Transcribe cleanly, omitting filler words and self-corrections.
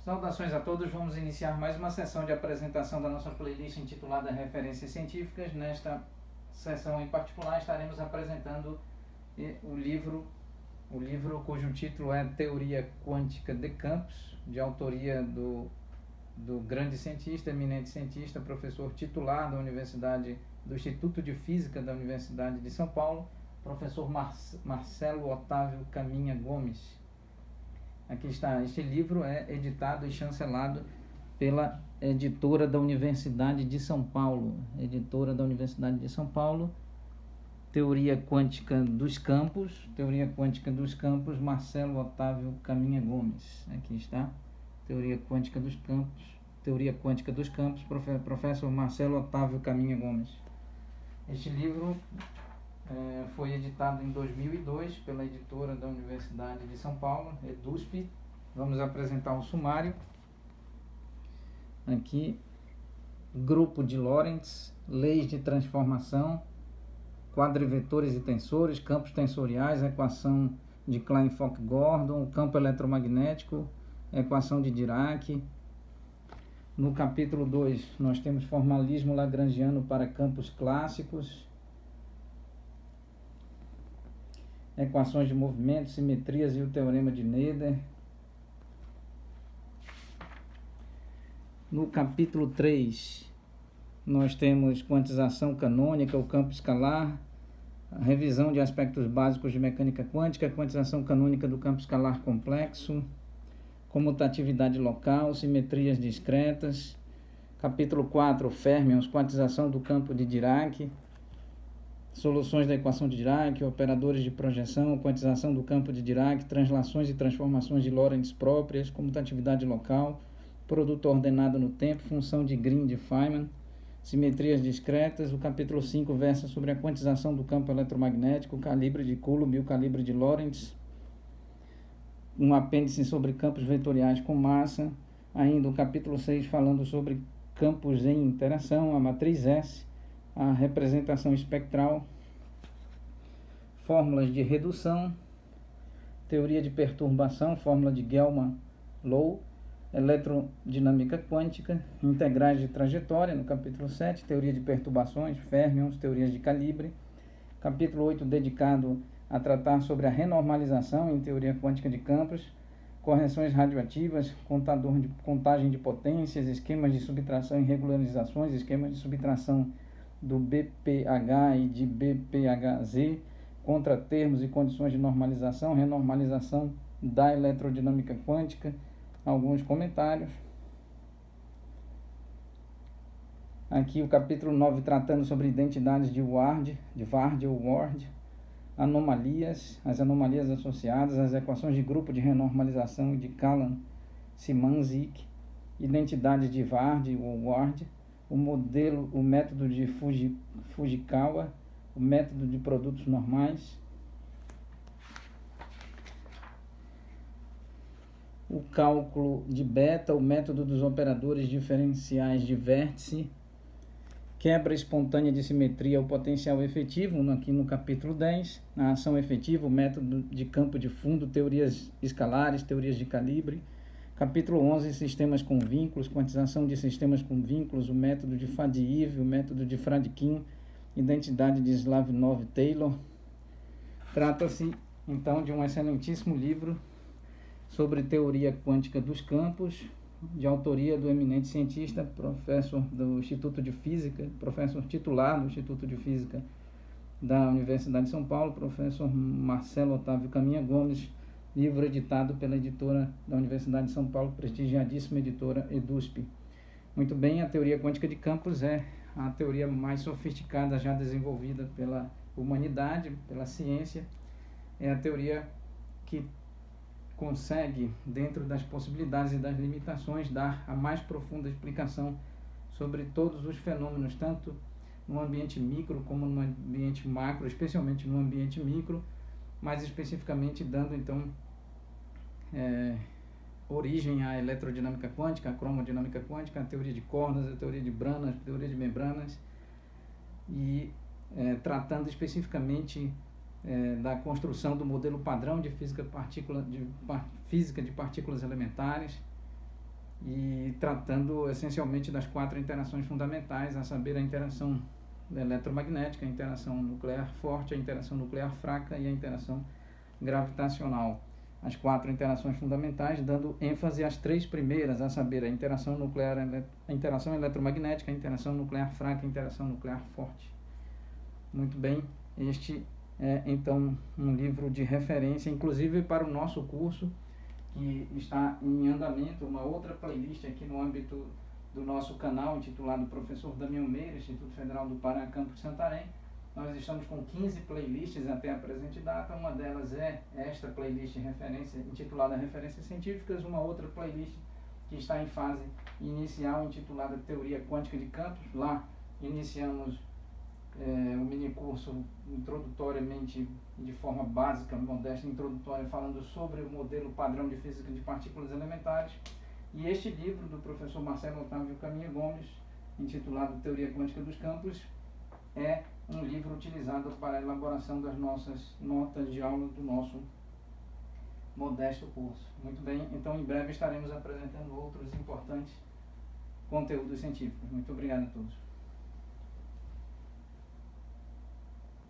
Saudações a todos, vamos iniciar mais uma sessão de apresentação da nossa playlist intitulada Referências Científicas. Nesta sessão em particular estaremos apresentando o livro cujo título é Teoria Quântica de Campos, de autoria do grande cientista, eminente cientista, professor titular da do Instituto de Física da Universidade de São Paulo, professor Marcelo Otávio Caminha Gomes. Aqui está, este livro é editado e chancelado pela editora da Universidade de São Paulo, Teoria Quântica dos Campos, Marcelo Otávio Caminha Gomes. Aqui está, Teoria Quântica dos Campos, professor Marcelo Otávio Caminha Gomes. Este livro foi editado em 2002 pela editora da Universidade de São Paulo, EDUSP. Vamos apresentar o sumário. Aqui, grupo de Lorentz, leis de transformação, quadrivetores e tensores, campos tensoriais, equação de Klein-Fock-Gordon, campo eletromagnético, equação de Dirac. No capítulo 2, nós temos formalismo lagrangiano para campos clássicos, equações de movimento, simetrias e o teorema de Noether. No capítulo 3, nós temos quantização canônica, o campo escalar, a revisão de aspectos básicos de mecânica quântica, quantização canônica do campo escalar complexo, comutatividade local, simetrias discretas. Capítulo 4, férmions, quantização do campo de Dirac, soluções da equação de Dirac, operadores de projeção, quantização do campo de Dirac, translações e transformações de Lorentz próprias, comutatividade local, produto ordenado no tempo, função de Green de Feynman, simetrias discretas. O capítulo 5 versa sobre a quantização do campo eletromagnético, calibre de Coulomb e o calibre de Lorentz. Um apêndice sobre campos vetoriais com massa. Ainda o capítulo 6 falando sobre campos em interação, a matriz S, a representação espectral, fórmulas de redução, teoria de perturbação, fórmula de Gell-Mann-Low, eletrodinâmica quântica, integrais de trajetória, no capítulo 7, teoria de perturbações, férmions, teorias de calibre. Capítulo 8 dedicado a tratar sobre a renormalização em teoria quântica de campos, correções radioativas, contagem de potências, esquemas de subtração e regularizações, esquemas de subtração do BPH e de BPHZ, contratermos e condições de normalização, renormalização da eletrodinâmica quântica, alguns comentários. Aqui o capítulo 9 tratando sobre identidades de Ward, anomalias, as anomalias associadas, as equações de grupo de renormalização de Kalman-Simanzik, identidades de Ward, o método de Fujikawa, o método de produtos normais, o cálculo de beta, o método dos operadores diferenciais de vértice, quebra espontânea de simetria, o potencial efetivo, aqui no capítulo 10, a ação efetiva, o método de campo de fundo, teorias escalares, teorias de calibre. Capítulo 11, sistemas com vínculos, quantização de sistemas com vínculos, o método de Faddeev, o método de Fradkin, identidade de Slavnov-Taylor. Trata-se, então, de um excelentíssimo livro sobre teoria quântica dos campos, de autoria do eminente cientista, professor do Instituto de Física, professor titular do Instituto de Física da Universidade de São Paulo, professor Marcelo Otávio Caminha Gomes, livro editado pela editora da Universidade de São Paulo, prestigiadíssima editora EDUSP. Muito bem, a teoria quântica de campos é a teoria mais sofisticada já desenvolvida pela humanidade, pela ciência. É a teoria que consegue, dentro das possibilidades e das limitações, dar a mais profunda explicação sobre todos os fenômenos, tanto no ambiente micro como no ambiente macro, especialmente no ambiente micro, mais especificamente dando então origem à eletrodinâmica quântica, à cromodinâmica quântica, a teoria de cordas, a teoria de branas, a teoria de membranas, e tratando especificamente da construção do modelo padrão de física de partículas elementares, e tratando essencialmente das 4 interações fundamentais, a saber, a interação eletromagnética, a interação nuclear forte, a interação nuclear fraca e a interação gravitacional. As 4 interações fundamentais, dando ênfase às 3 primeiras, a saber, a interação nuclear, a interação eletromagnética, a interação nuclear fraca e a interação nuclear forte. Muito bem, este é então um livro de referência, inclusive para o nosso curso, que está em andamento, uma outra playlist aqui no âmbito do nosso canal, intitulado Professor Damião Meira, Instituto Federal do Pará, Campus Santarém. Nós estamos com 15 playlists até a presente data. Uma delas é esta playlist de referência, intitulada Referências Científicas, uma outra playlist que está em fase inicial, intitulada Teoria Quântica de Campos. Lá iniciamos o minicurso introdutoriamente, de forma básica, modesta, introdutória, falando sobre o modelo padrão de física de partículas elementares. E este livro do professor Marcelo Otávio Caminha Gomes, intitulado Teoria Quântica dos Campos, é um livro utilizado para a elaboração das nossas notas de aula do nosso modesto curso. Muito bem, então em breve estaremos apresentando outros importantes conteúdos científicos. Muito obrigado a todos.